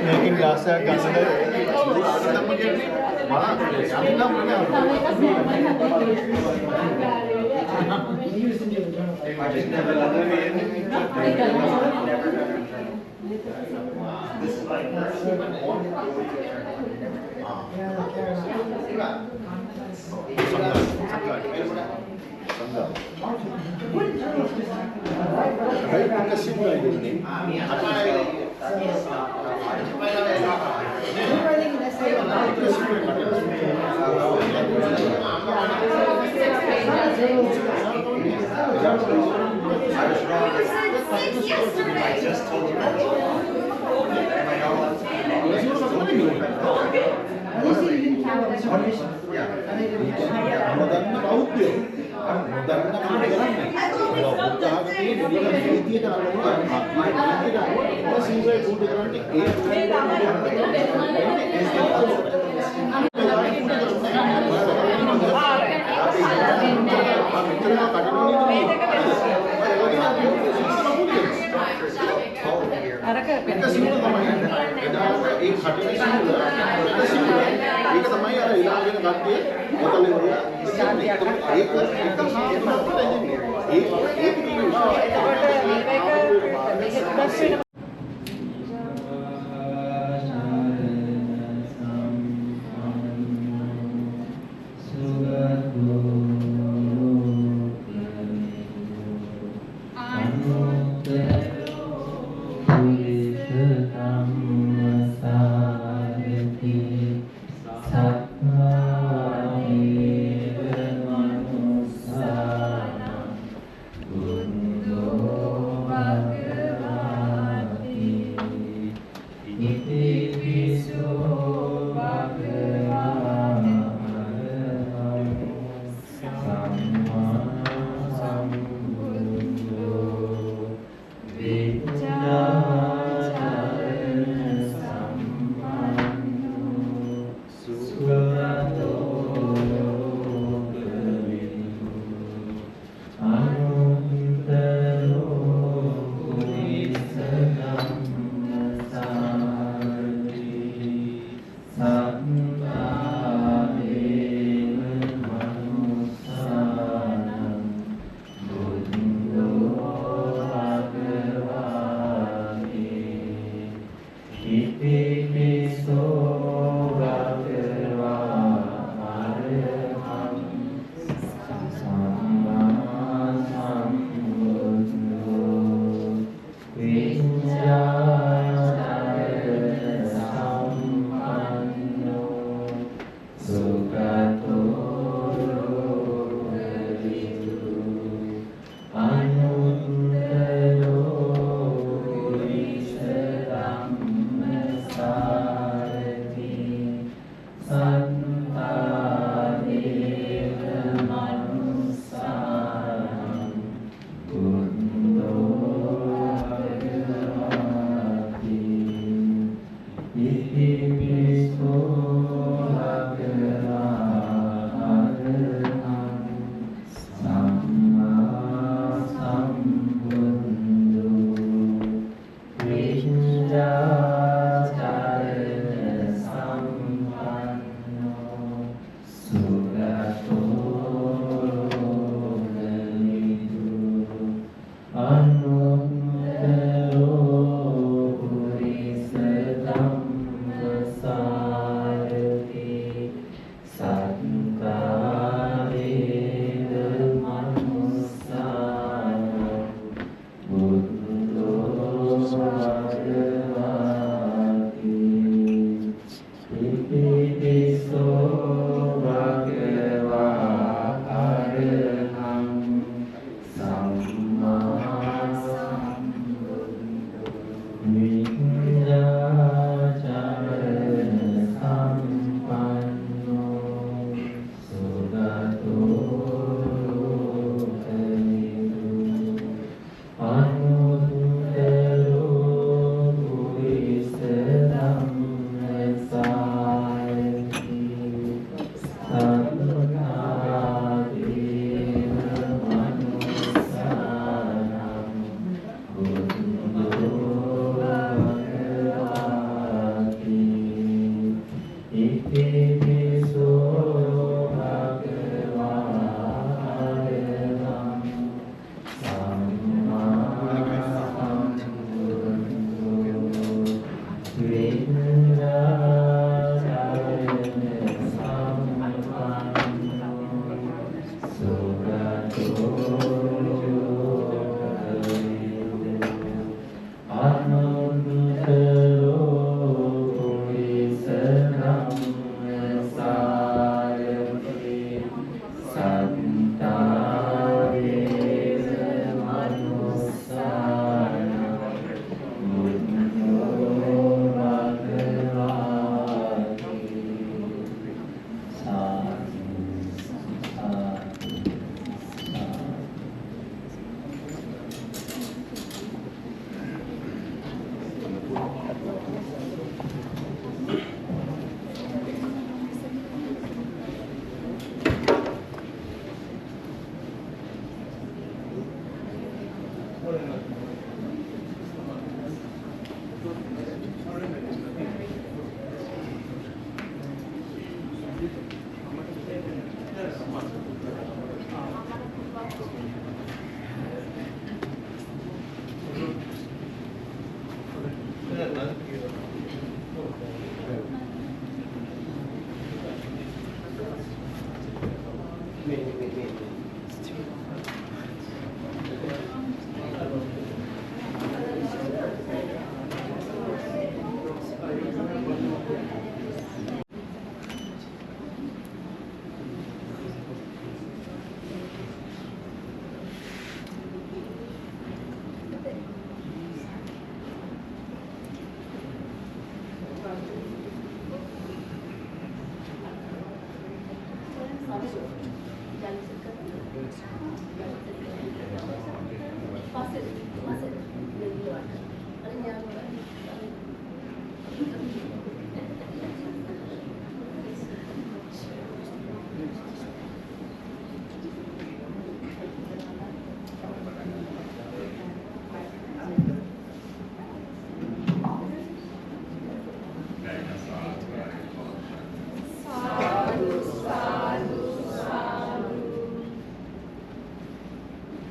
මේකෙන් ග්ලාස් එකක් ගන්නද I just told you.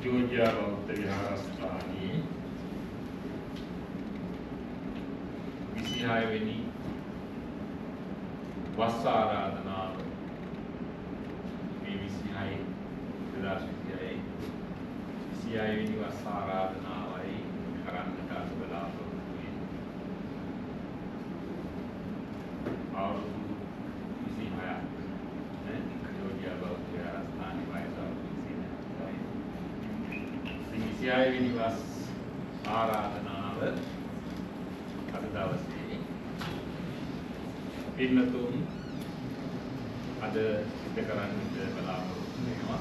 ජෝර්ජියා බෞද්ධ විහාරස්ථානයේ 26 වෙනි වස් ආරාධනාව මේ 26 2026 වෙනි වස් ආරාධනාවයි කරන්නට අද බලාපොරොත්තු වෙන්නේ. අවුරුදු 26ක් ජෝර්ජියා බෞද්ධ විහාරස්ථානයේ වයස අවුරුදු 26 වෙනි වස් ආරාධනාව අද දවසේ පින්නතුන් අද සිදු කරන්නට බලාපොරොත්තු වෙනවා.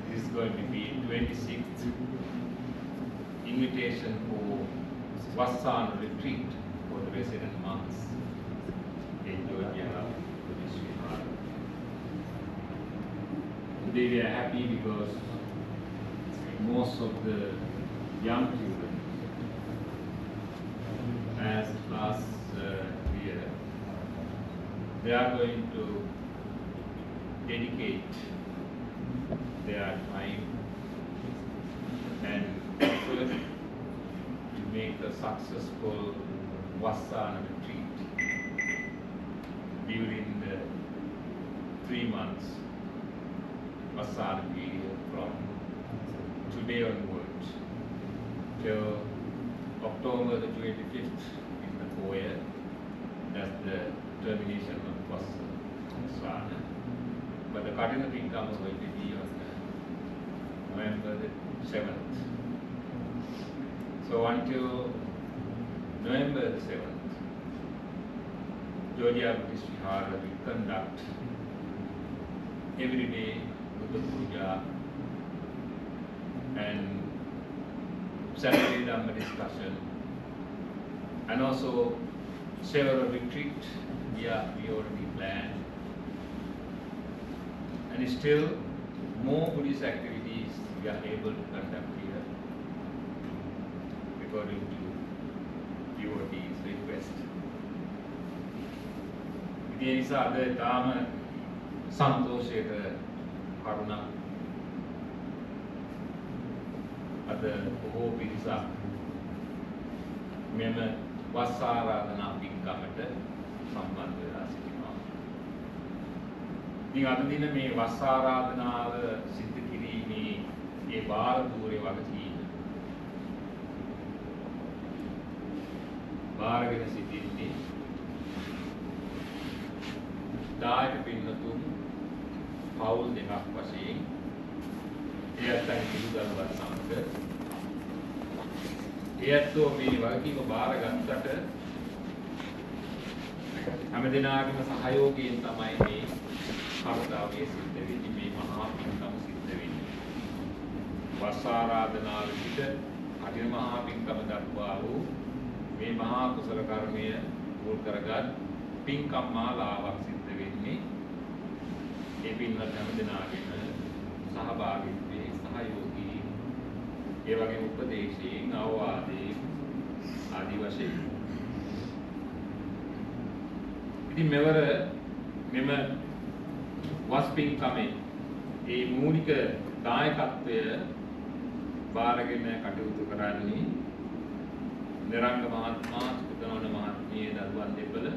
This is going to be 26th invitation for Vassana retreat for the resident monks in Georgia. Today we are happy because most of the young children, as last year, they are going to dedicate their time and effort to make a successful Vassana retreat during the 3 months Vassana period from today onwards till October the 25th in the foyer. That's the termination of Vassana. But the Kathina Pinkam is going to be on November the 7th. So until November the 7th, Georgia Buddhist Vihara will conduct every day Buddha Puja and Saturday Dhamma discussion, and also several retreat we already planned, and still more Buddhist activities we are able to conduct here according to devotees' request. ඒ නිසා අද තාම සන්තෝෂයට කරුණක් අද බොහෝ පිරිසක් මෙම වස් ආරාධනා පින්කමට සම්බන්ධ වෙලා සිටිනවා. ඉතින් අද දින මේ වස් ආරාධනාව සිදු කිරීමේ ඒ බාර දූරේ වගකීම බාරගෙන සිටින්නේ දායක පින්නතුන් පවුල් දෙකක් වශයෙන් එයත් පිළිගන්නවා සමග එයත්ෝ මේ වගකීම බාරගත්තට හැමදෙනාගේම සහයෝගයෙන් තමයි මේ කර්තව්‍ය සිද්ධ වෙන්නේ, මේ මහා පින්කම සිද්ධ වෙන්නේ. වස් ආරාධනාවේ සිට කඨින මහා පින්කම දක්වා වූ මේ මහා කුසල කර්මය මුල් කරගත් පින්කම් මාලාවක් සිද්ධ වෙන්නේ ඒ පින්වත් හැමදෙනාගේම සහභාගීත්වයේ සහයෝගී ඒ වගේම උපදේශයෙන් අවවාදයෙන් ආදී වශයෙන්. ඉතින් මෙවර මෙම වස්පින්කමේ ඒ මූලික දායකත්වය බාරගෙන කටයුතු කරන්නේ නිරංග මහත්මයා, සුදනෝන මහත්මිය, දරුවන් දෙපළ,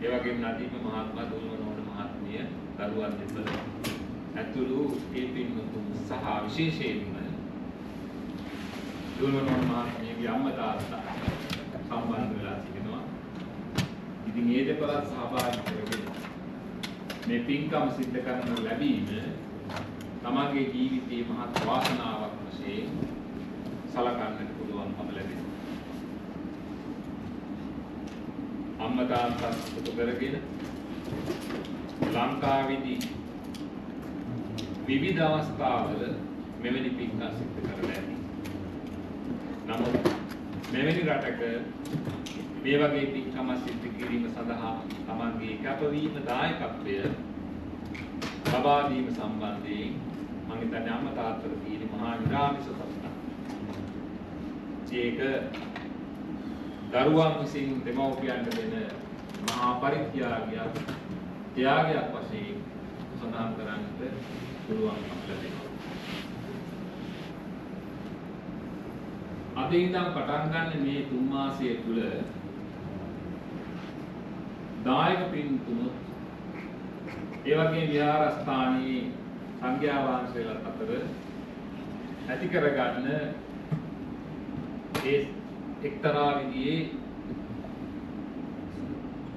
ඒ වගේම නදීම මහත්මයා, දුල්මනෝන මහත්මිය, දරුවන් දෙපළ ඇතුළු ඒ පින්වතුන් සහ විශේෂයෙන්ම දුල්මනෝන මහත්මියගේ අම්මා තාත්තා සම්බන්ධ වෙලා තිබෙනවා. ඉතින් මේ දෙපළත් සහභාගී කරගෙන මේ පින්කම සිද්ධ කරන ලැබීම තමන්ගේ ජීවිතයේ මහත් වාසනාවක් වශයෙන් සලකන්නට පුළුවන්කම ලැබෙනවා. අම්මා තාත්තා සුදු කරගෙන ලංකාවේදී විවිධ අවස්ථාවල මෙවැනි පින්කම් සිද්ධ කරලා ඇති. නමුත් මෙවැනි රටක මේ වගේ පින්කම සිද්ධ කිරීම සඳහා තමන්ගේ කැපවීම දායකත්වය ලබා දීම සම්බන්ධයෙන් මම හිතන්නේ අම්මා තාත්තට තියෙන මහා නිරාමිෂ ප්‍රශ්න. ඒක දරුවන් විසින් දෙමව්පියන්ට දෙන මහා පරිත්‍යාගයක්, ත්‍යාගයක් වශයෙන් සඳහන් කරන්නට පුළුවන්කම ලැබෙනවා. අද ඉඳන් පටන් ගන්න මේ 3 මාසය තුළ දායක පින්තුනුත් ඒ වගේ විහාරස්ථානයේ සංඝයා වහන්සේලාත් අතර ඇති කරගන්න ඒ එක්තරා විදිහේ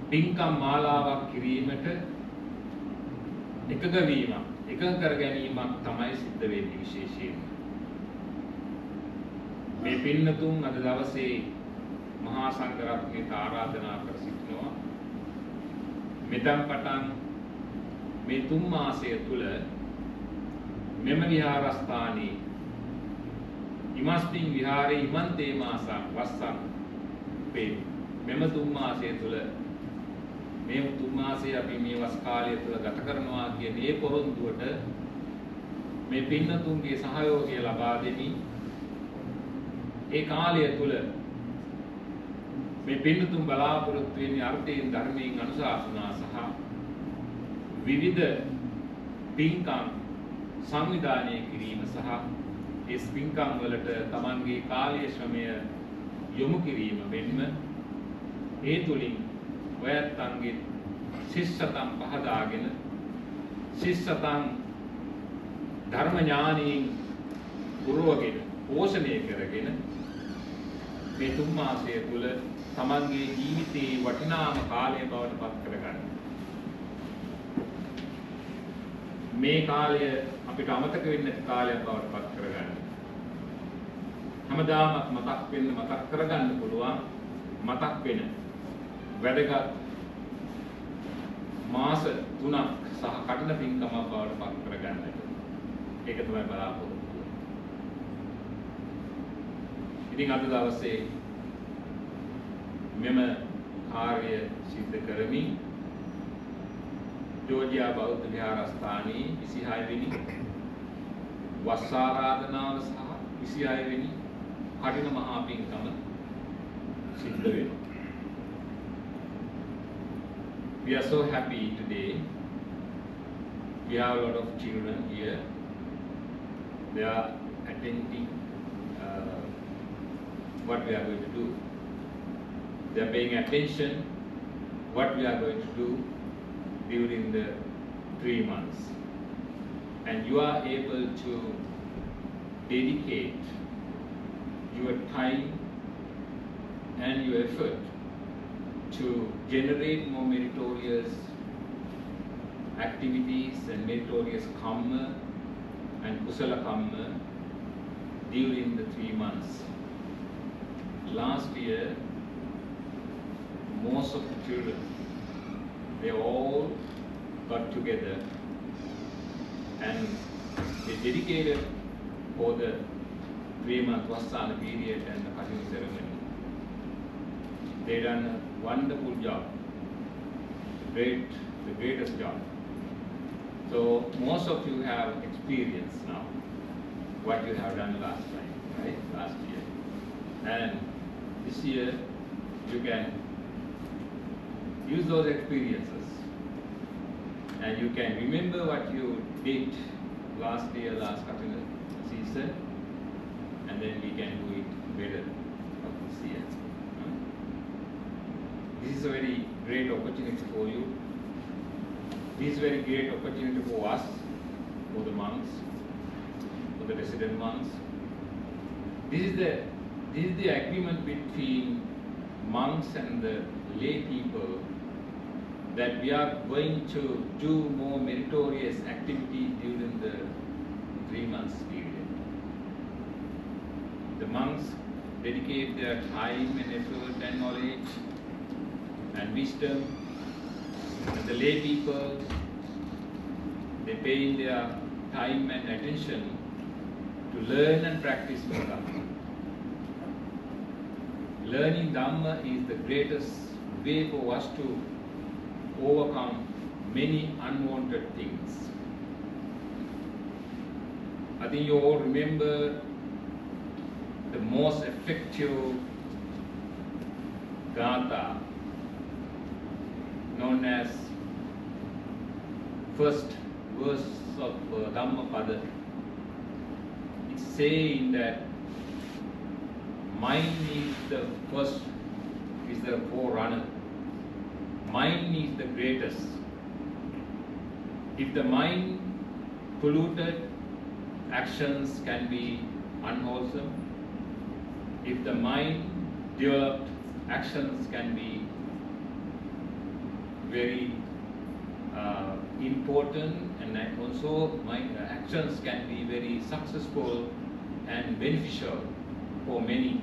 පින්කම් මාලාවක් කිරීමට එකඟ කර ගැනීමක් තමයි සිද්ධ වෙන්නේ විශේෂයෙන්. මේ පින්නතුන් අද දවසේ මහා සංඝරත්නයට ආරාධනා කර සිටිනවා. මෙතන් පටන් මේ 3 මාසය තුළ මෙම විහාරස්ථානයේ ඉමස්මින් විහාරේ ඉමන්තේ මාසං වස්සං වේ. මෙම 3 මාසය තුළ මේ 3 මාසය අපි මේ වස් කාලය තුළ ගත කරනවා කියන ඒ පොරොන්දුවට මේ පින්නතුන්ගේ සහයෝගය ලබා දෙමින් ඒ කාලය තුළ මේ පින්නතුන් බලාපොරොත්තු වෙන්නේ අර්ථයෙන් ධර්මයෙන් අනුශාසනා සහ විවිධ පින්කම් සංවිධානය කිරීම සහ ඒ පින්කම් වලට තමන්ගේ කාලීය ශ්‍රමය යොමු කිරීම වෙන්න ඒ තුලින් ඔයත්න්ගේ ශිෂ්‍යතම් පහදාගෙන ශිෂ්‍යතම් ධර්ම ඥානයෙන් පුරවගෙන පෝෂණය කරගෙන මේ 3 මාසය තුළ තමන්ගේ ජීවිතයේ වටිනාම කාලය බවට පත් කරගන්න. මේ කාලය අපිට අමතක වෙන්න කාලයක් බවට පත් කරගන්න. හැමදාම මතක් කරගන්න පුළුවන් මතක් වෙන වැඩගත් මාස 3ක් සහ කටින පින්කමක් බවට පත් කරගන්නට. ඒක තමයි බලාපොරොත්තු. ඉතින් අද දවසේ මෙම කාර්ය සිද්ධ කරමින් ජෝර්ජියා බෞද්ධ විහාරස්ථානයේ 26 වෙනි වස් ආරාධනාව සහ 26 වෙනි කඨින මහා පින්කම සිද්ධ වෙනවා. We are so happy today. We have a lot of children here. They are attending what we are going to do. They are paying attention what we are going to do during the 3 months. And you are able to dedicate your time and your effort to generate more meritorious activities and meritorious kamma and kusala kamma during the 3 months. Last year, most of the children, they all got together and they dedicated for the 3-month Vassana period and the cutting ceremony. They done a wonderful job, the greatest job. So most of you have experience now. what you have done last time, right? Last year. And this year, you can use those experiences and you can remember what you did last year, last season, and then we can do it better of this year. This is a very great opportunity for you. This is a very great opportunity for us, for the monks, for the resident monks. This is the agreement between monks and the lay people that we are going to do more meritorious activities during the 3 months period. The monks dedicate their time and effort and knowledge and wisdom, and the lay people, they pay their time and attention to learn and practice Dhamma. Learning Dhamma is the greatest way for us to overcome many unwanted things. I think you all remember the most effective Gatha known as first verse of Dhammapada. It's saying that mind is the first, is the forerunner. Mind is the greatest. If the mind polluted, actions can be unwholesome. If the mind developed, actions can be very important, and also actions can be very successful and beneficial for many.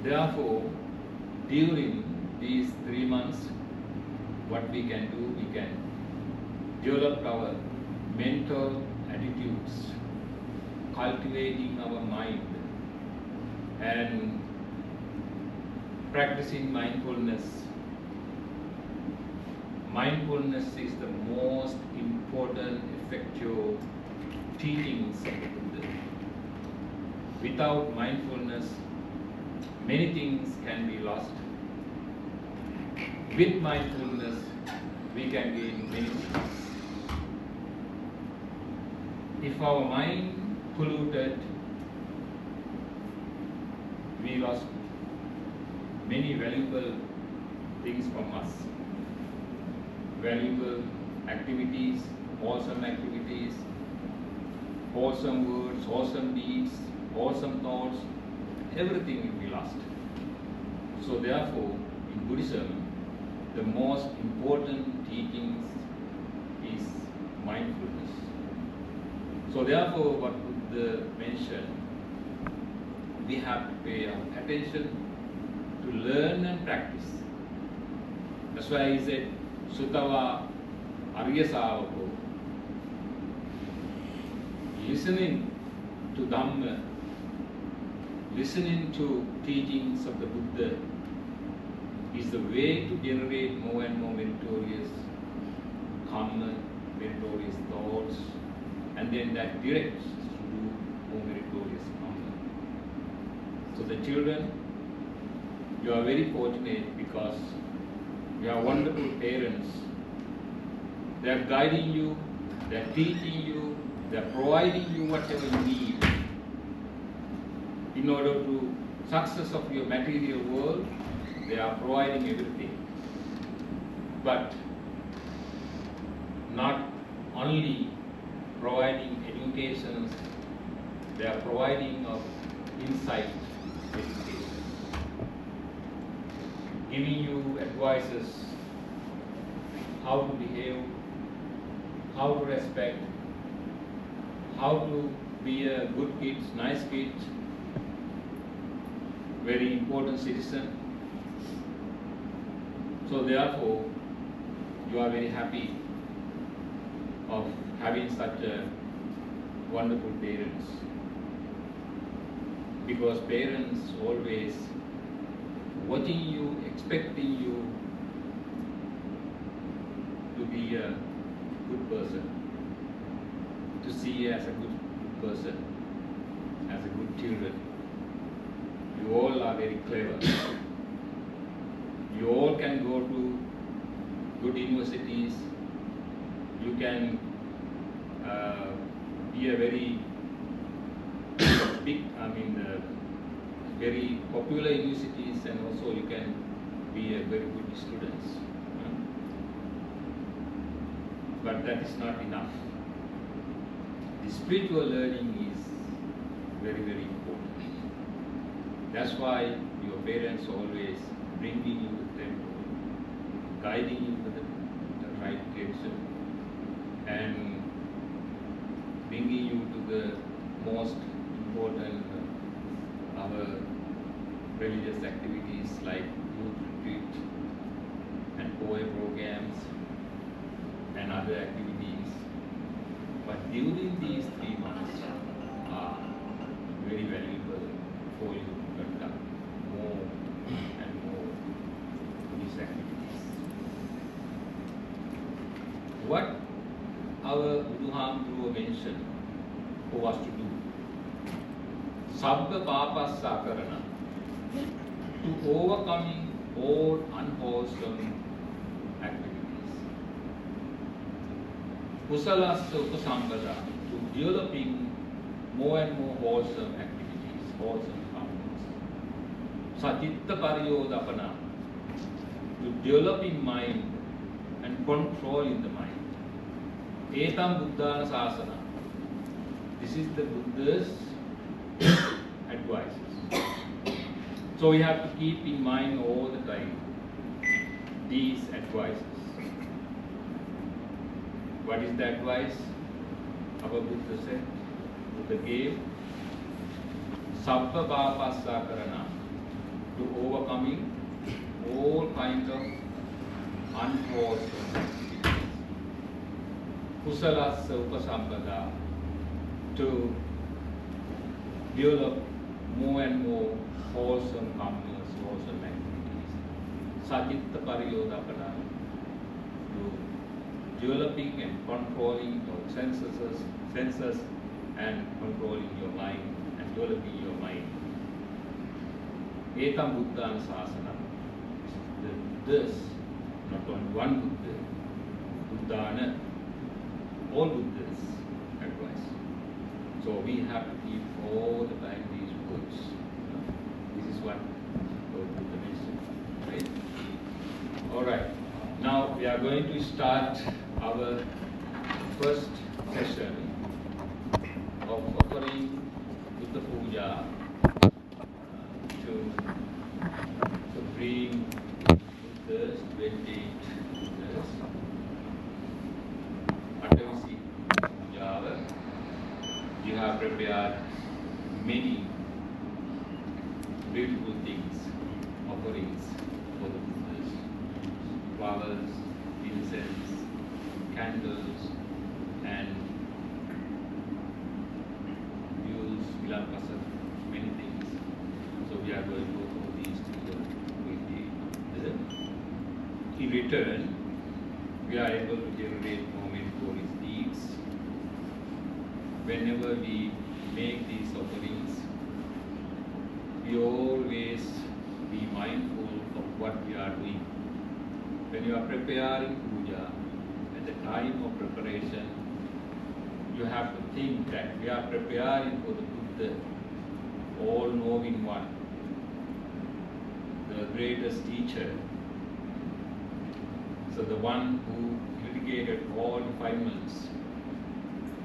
Therefore, during these 3 months, what we can do, we can develop our mental attitudes, cultivating our mind and practicing mindfulness. Mindfulness is the most important, effective teachings of the Buddha. Without mindfulness, many things can be lost. With mindfulness, we can gain many things. If our mind polluted, we lost many valuable things from us. Valuable activities, wholesome activities, wholesome words, wholesome deeds, wholesome thoughts, everything will be lost. So therefore, in Buddhism, the most important teachings is mindfulness. So therefore, what Buddha mentioned, we have to pay attention to learn and practice. That's why he said, Sutava Arya Savako. Listening to Dhamma, listening to teachings of the Buddha is the way to generate more and more meritorious karma, meritorious thoughts, and then that directs to do more meritorious karma. So the children, you are very fortunate because you are wonderful parents. They are guiding you, they are teaching you, they are providing you whatever you need in order to success of your material world. They are providing everything, but not only providing education, they are providing of insight education, giving you advices how to behave, how to respect, how to be a good kid, nice kid, very important citizen. So therefore, you are very happy of having such a wonderful parents, because parents always watching you, expecting you to be a good person. to see as a good person, as a good children. You all are very clever. You all can go to good universities. You can be a very big, very popular universities, and also you can be a very good students. But that is not enough. The spiritual learning is very, very important. That's why your parents always bringing you to the temple, guiding you to the right direction, and bringing you to the most important our religious activities like youth retreat and poem programs and other activities. But during these 3 months are very valuable for you to conduct more and more these activities. What our Buduhamdruva mentioned for us to do, Sabba Papassa Karana, to overcoming all unwholesome activities. Kusalasya Upasambhada, to developing more and more wholesome activities, wholesome harmonies. Satitta Pariyodapana, to developing mind and controlling the mind. Etam Buddhana Sasana, this is the Buddha's advices. So we have to keep in mind all the time these advices. What is the advice? Our Buddha said, Buddha gave Sabba Papassa Karana, to overcoming all kinds of unwholesome activities. Kusalasya Upasambhada, to develop more and more wholesome harmonious, wholesome activities. Satitta Pariyodapana, to developing and controlling your senses and controlling your mind and developing your mind. Etam Buddhana Sasana, this, not only one Buddha, Buddhana, all Buddhas advice. So we have to keep all the time these words. This is what Buddha mentioned, right? All right. Now we are going to start our first session of offering Buddha Puja to bring Buddhas, 28 Buddhas. Atavisi Pujava. You have prepared many beautiful things, offerings for the Buddhas. Flowers, incense, candles, and mules, vilampasa, many things. So we are going to offer these to the Buddha. In return, we are able to generate more meritorious deeds. Whenever we make these offerings, we always be mindful of what we are doing. When you are preparing puja, at the time of preparation, you have to think that we are preparing for the Buddha, all-knowing one, the greatest teacher. So the one who mitigated all defilements,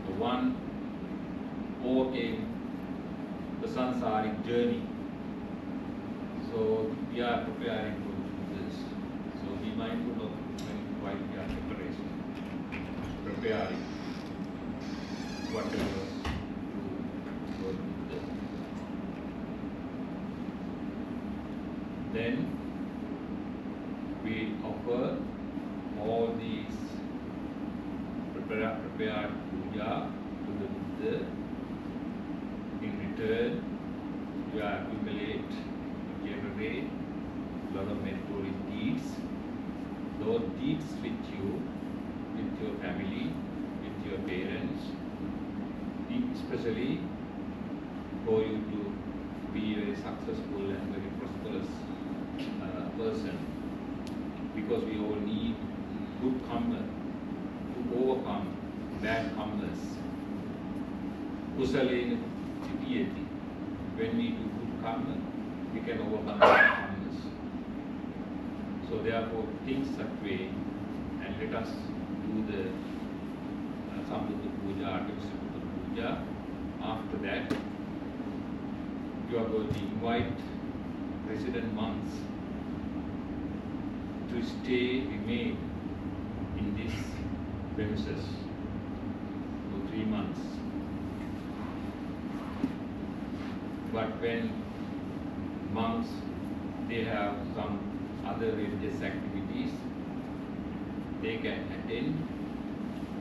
the one who overcame the samsaric journey. So we are preparing for this. So be mindful of why we are preparing whatever to go to this. Then we offer all these prepared puja to the Buddha. In return, you accumulate, generate a lot of meritorious deeds. Those deeds with you, with your family, with your parents, especially for you to be a very successful and very prosperous person, because we all need good karma to overcome bad karmas. Kusalena Chitiyati. When we do good karma, we can overcome bad karmas. So therefore, think that way, and let us do the Sambuddha Puja, Artificial Puja. After that, you are going to invite resident monks to remain in this premises for 3 months. But when monks, they have some other religious activities, they can attend,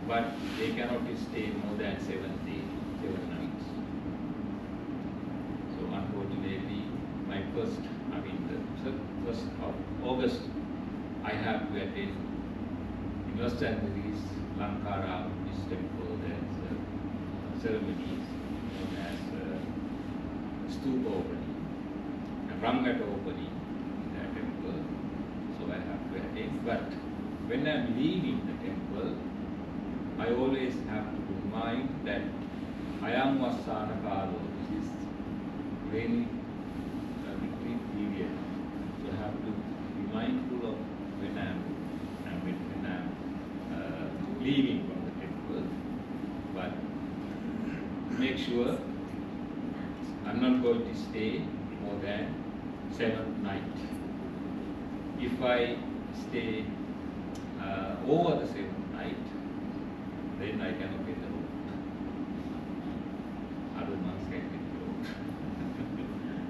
but they cannot stay more than 7 days, 7 nights. So unfortunately, my the 1st of August, I have to attend in Los Angeles, Lankara Buddhist temple. There's ceremonies known as Stupa opening and Rangata opening in that temple. So I have to attend. But when I'm leaving the temple, I always have to remind that Ayam Vassana Kalo, this is rainy retreat period. So I have to be mindful of when I'm leaving from the temple. But make sure I'm not going to stay more than 7th night. If I stay over the 7th night, then I cannot get the room. Other monks can get the room.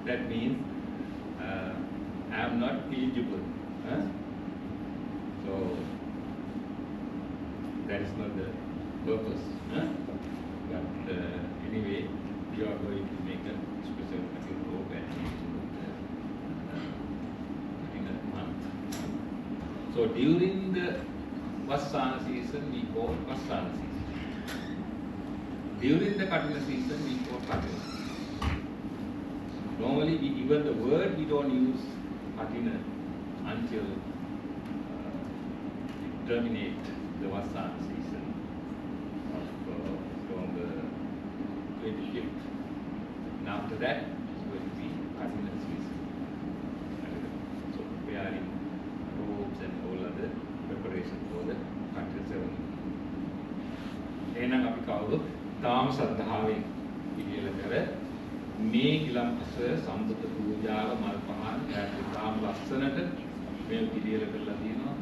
That means I am not eligible. Huh? So that is not the purpose. Huh? But anyway, you are going to make a special robe and in a month. So during the Vassana season, we call Vassana season. During the Katina season, we call Katina season. Normally, even the word we don't use Katina until we terminate the Vassana season from the 25th. And after that, it's going to be Katina season. So preparing robes and all other preparation for the Katina ceremony. එහෙනම් අපි කවුරුත් තාම ශ්‍රද්ධාවෙන් පිළියෙල කර මේ ගිලම්පස සම්බුද්ධ පූජාව මල් පහන් තාම ලස්සනට මේ පිළියෙල කරලා තියෙනවා.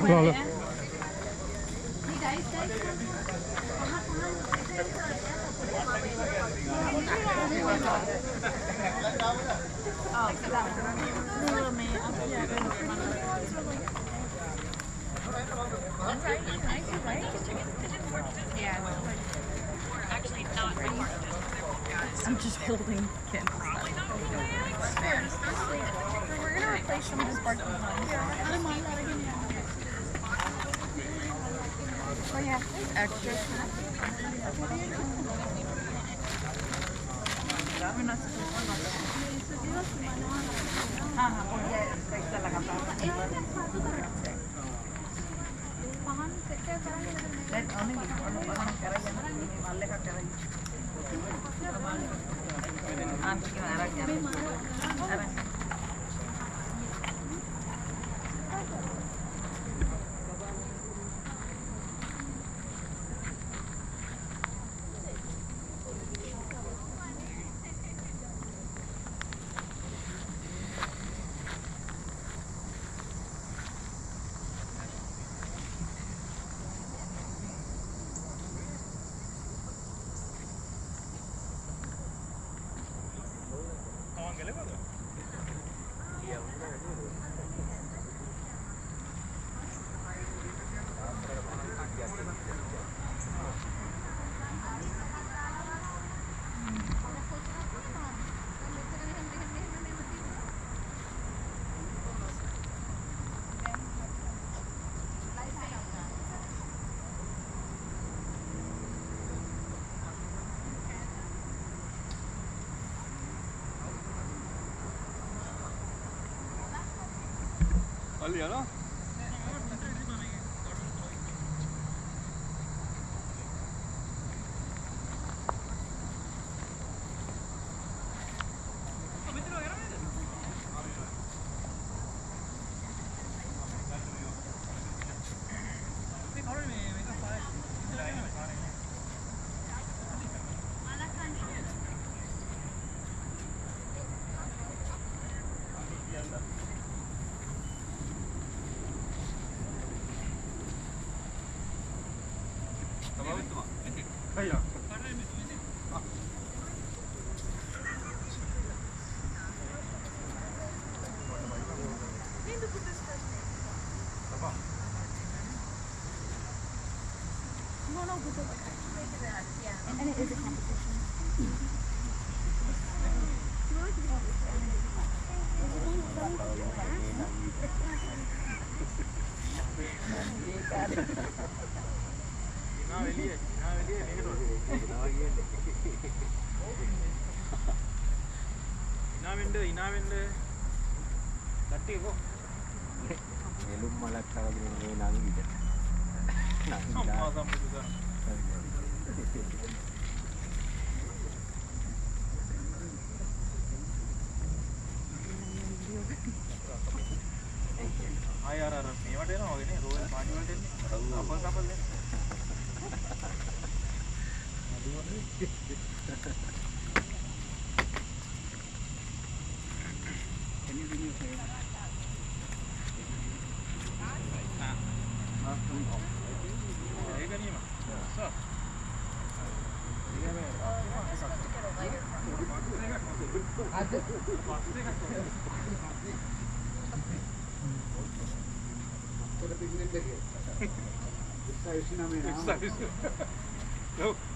Hello. I'm just holding Ken. We're gonna replace some of his parking lines. Oh yeah, extra. We're not Ali ya no? Kaya. No, because and it is a competition. ඉනාවෙන්ද කට්ටිය කො එළුම් මලක් කරගෙන මේ නංගිද සම්මා සම්බුදුසරණ ආය අර මේවට එනවා වගේ නේ රෝයල් පාටි වලට එන්නේ අපල් කපල් නේ Can you do me a favor?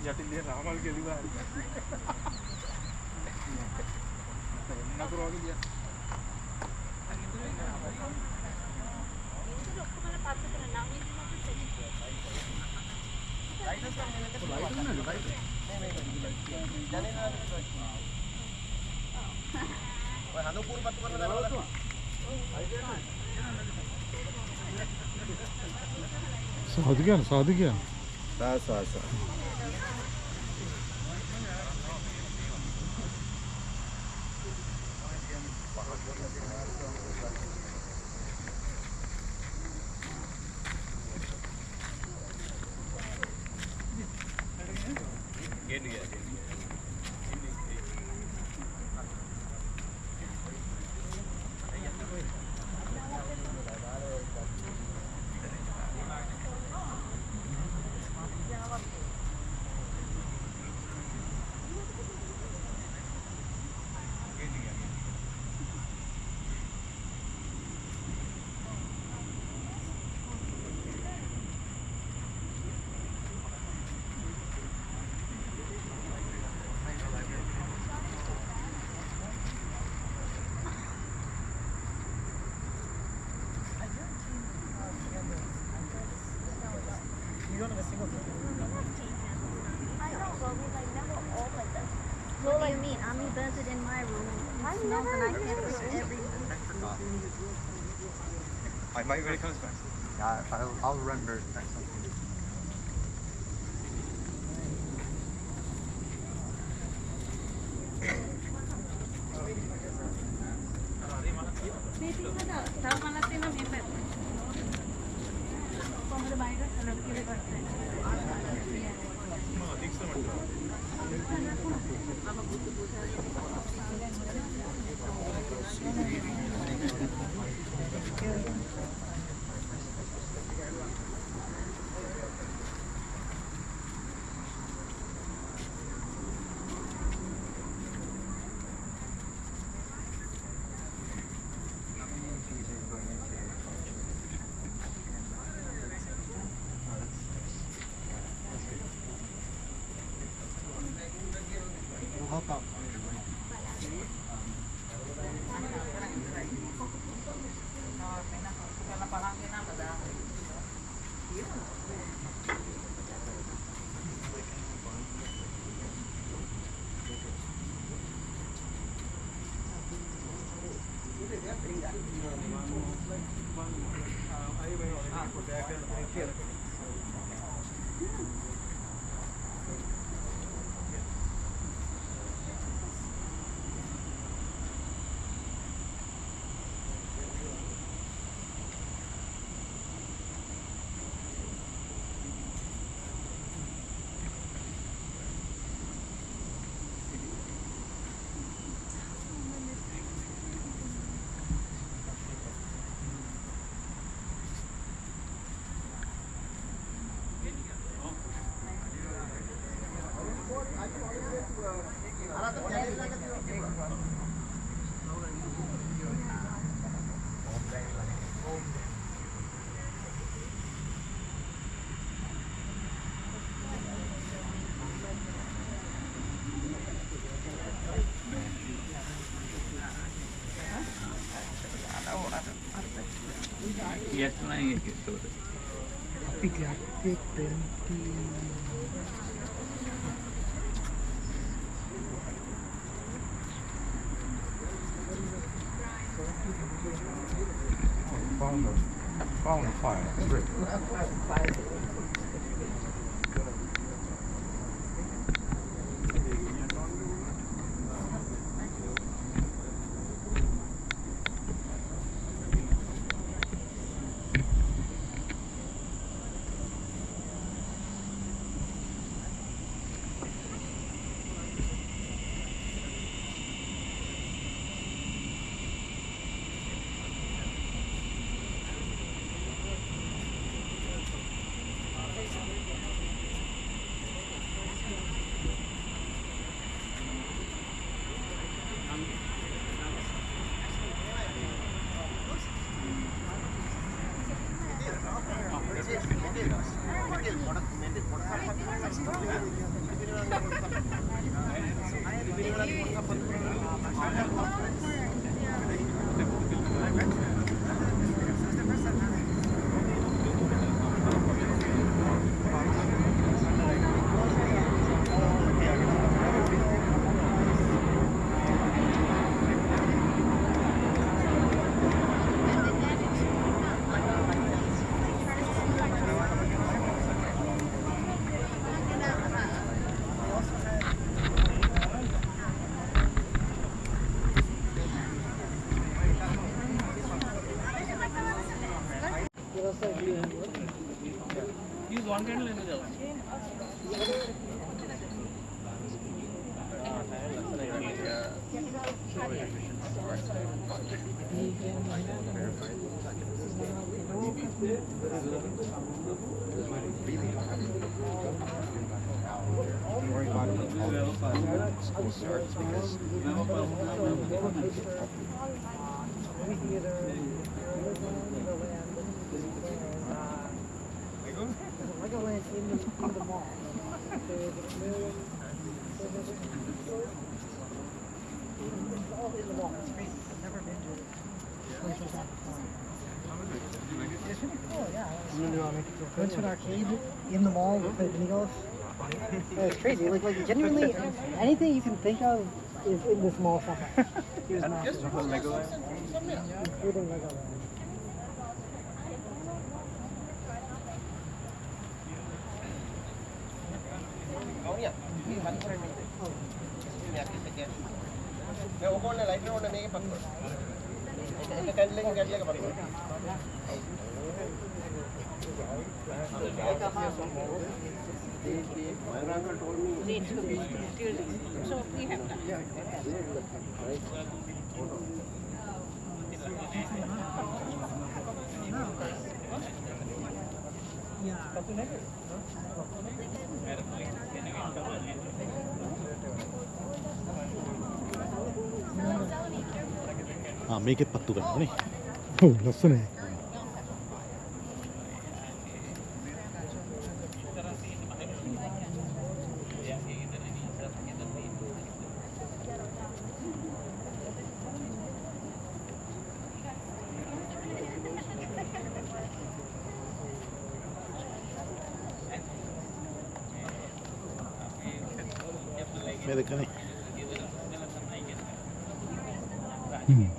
යටින් රාමල් කෙලිවා නගරෝගි ගියා साधु क्या සාස Well, like me, I'm invented in my room. I never and I can't do every. I might when it comes back. Yeah, I'll render it next time. Yes, I get so. Found a file. Use one candle and the other. Worry about it when school starts because Legoland in the mall. All in the mall. It's great. I've never been to places like before. It's really cool, yeah. Went to an arcade in the mall with the Migos. It was crazy. Like genuinely, anything you can think of is in this mall somewhere. It was massive. Including Legoland. මේකෙත් පත්තු කරනවනේ. ඔව් ලස්සනයි. මේ දෙකනේ.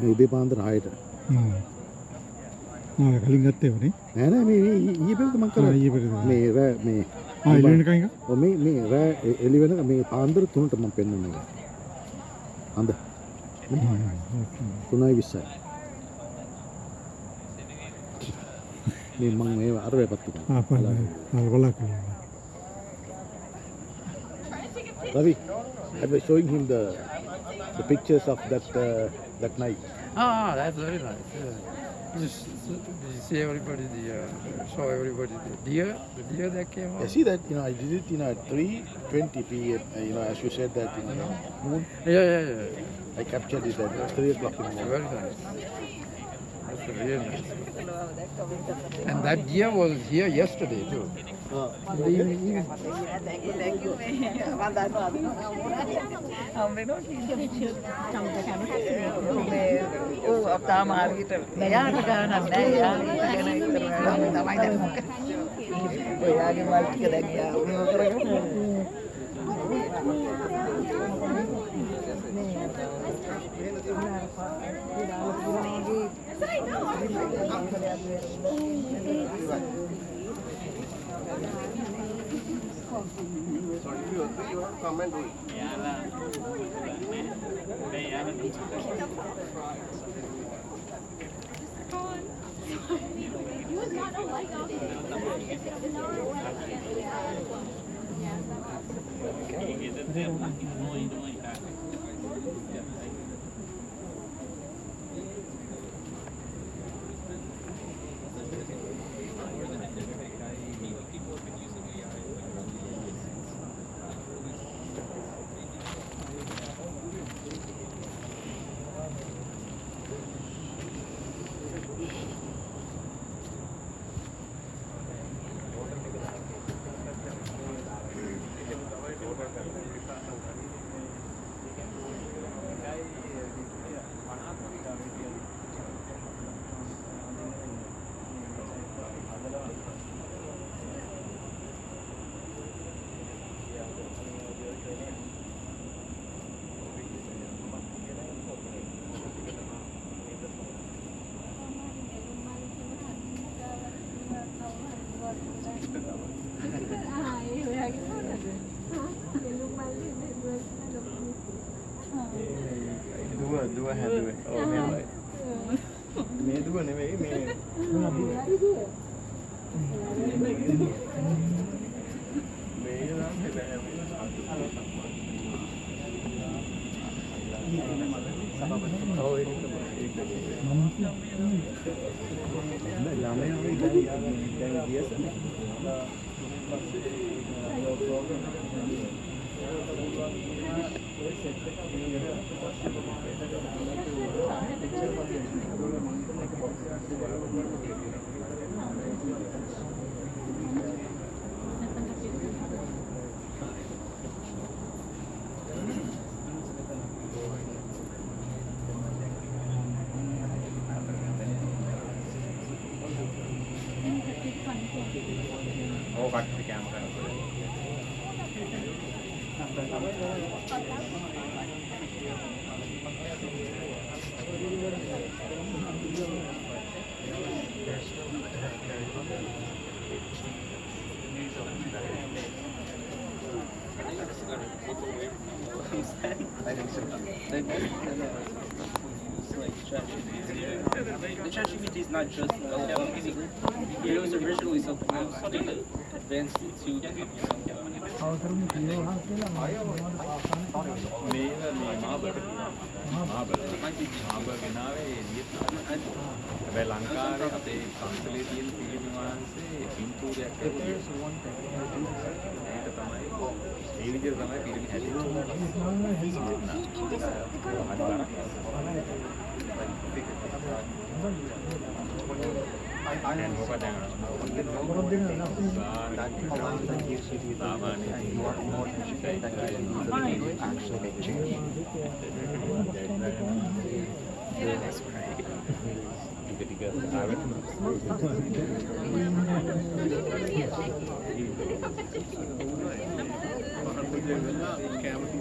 මේ උදේ පාන්දර 6ට කලින් ගත්තේ වනේ. නෑ නෑ මේ ඊයේ පෙරේද මං කරා. ඊයේ පෙරේද. මේ රෑ මේ එළි වෙනකන් එක. ඔව් මේ රෑ එළි වෙනක මේ පාන්දර 3ට මම පෙන්වන්නේ. අන්ද 3:20යි. මේ මං මේ අර වෙපත්තු කරා. බලක්. Ravi, I was showing him the pictures of that night. That's very nice. Just see everybody, show everybody the deer that came out. I see that, I did it, at 3:20 p.m. As you said that, noon. Yeah. I captured it at 3 o'clock in the morning. Very nice. That's really nice. And that deer was here yesterday too. In the evening. දුව හැදුවේ. ඔව් මෙහෙමයි. මේ දුව නෙවෙයි මේ කට්ටි camera The ChatGPT is not just it was originally something else. They advanced it to හැබැයි ලංකාවේ අපේ පන්සලේ තියෙන පිළිම වහන්සේ පින්තූරයක් ඒක තමයි ඒ විදිහට තමයි පිළිම හැදෙන්නේ. Camera.